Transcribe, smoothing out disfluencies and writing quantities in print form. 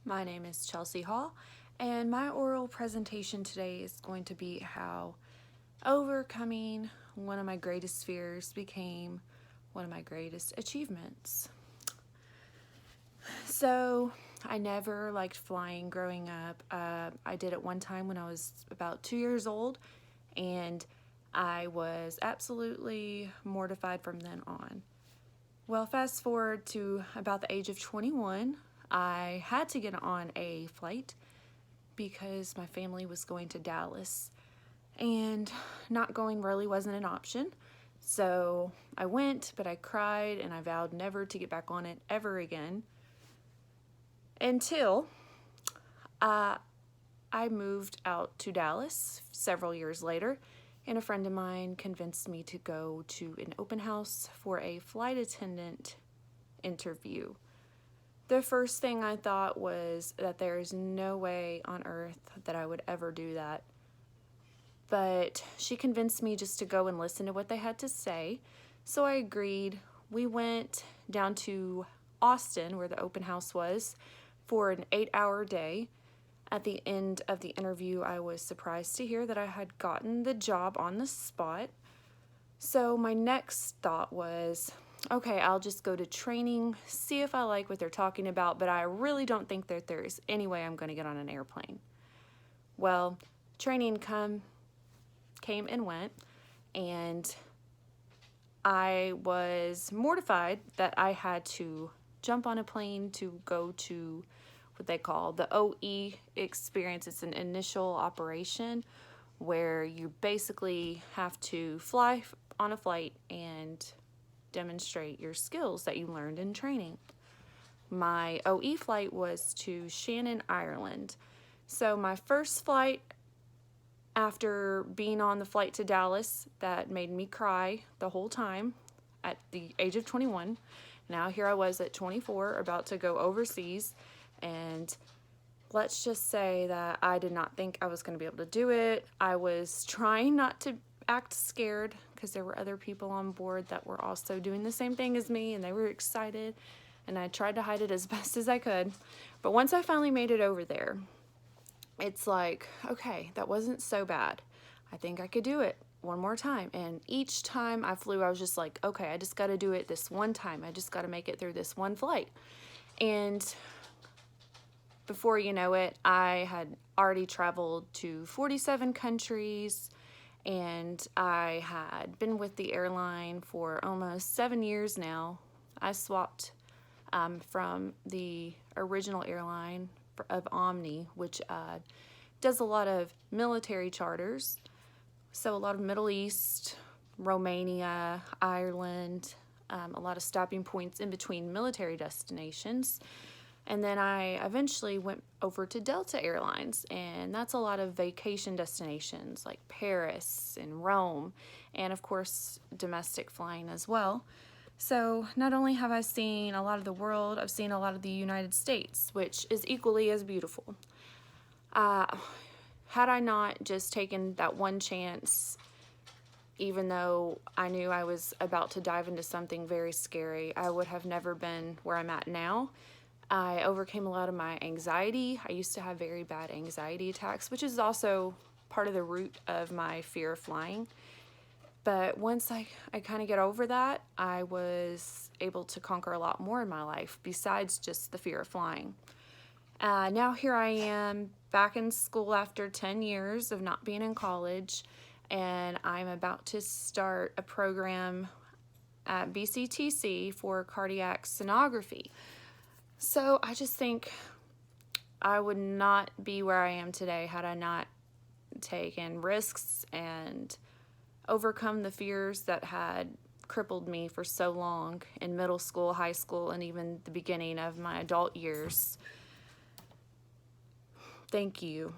My name is Chelsea Hall, and my oral presentation today is going to be how overcoming one of my greatest fears became one of my greatest achievements. So, I never liked flying growing up. I did it one time when I was about 2 years old, and I was absolutely mortified from then on. Well, fast forward to about the age of 21, I had to get on a flight because my family was going to Dallas and not going really wasn't an option. So I went, but I cried and I vowed never to get back on it ever again until I moved out to Dallas several years later, and a friend of mine convinced me to go to an open house for a flight attendant interview. The first thing I thought was that there is no way on earth that I would ever do that. But she convinced me just to go and listen to what they had to say. So I agreed. We went down to Austin, where the open house was, for an 8-hour day. At the end of the interview, I was surprised to hear that I had gotten the job on the spot. So my next thought was, okay, I'll just go to training, see if I like what they're talking about, but I really don't think that there's any way I'm going to get on an airplane. Well, training came and went, and I was mortified that I had to jump on a plane to go to what they call the OE experience. It's an initial operation where you basically have to fly on a flight and demonstrate your skills that you learned in training. My OE flight was to Shannon, Ireland. So my first flight, after being on the flight to Dallas, that made me cry the whole time at the age of 21. Now here I was at 24 about to go overseas, and let's just say that I did not think I was going to be able to do it. I was trying not to act scared because there were other people on board that were also doing the same thing as me, and they were excited, and I tried to hide it as best as I could. But once I finally made it over there, it's like, okay, that wasn't so bad. I think I could do it one more time. And each time I flew, I was just like, okay, I just got to do it this one time. I just got to make it through this one flight. And before you know it, I had already traveled to 47 countries, and I had been with the airline for almost 7 years now. I swapped from the original airline of Omni, which does a lot of military charters. So a lot of Middle East, Romania, Ireland, a lot of stopping points in between military destinations. And then I eventually went over to Delta Airlines, and that's a lot of vacation destinations like Paris and Rome, and of course domestic flying as well. So not only have I seen a lot of the world, I've seen a lot of the United States, which is equally as beautiful. Had I not just taken that one chance, even though I knew I was about to dive into something very scary, I would have never been where I'm at now. I overcame a lot of my anxiety. I used to have very bad anxiety attacks, which is also part of the root of my fear of flying. But once I kind of get over that, I was able to conquer a lot more in my life besides just the fear of flying. Now here I am back in school after 10 years of not being in college, and I'm about to start a program at BCTC for cardiac sonography. So I just think I would not be where I am today had I not taken risks and overcome the fears that had crippled me for so long in middle school, high school, and even the beginning of my adult years. Thank you.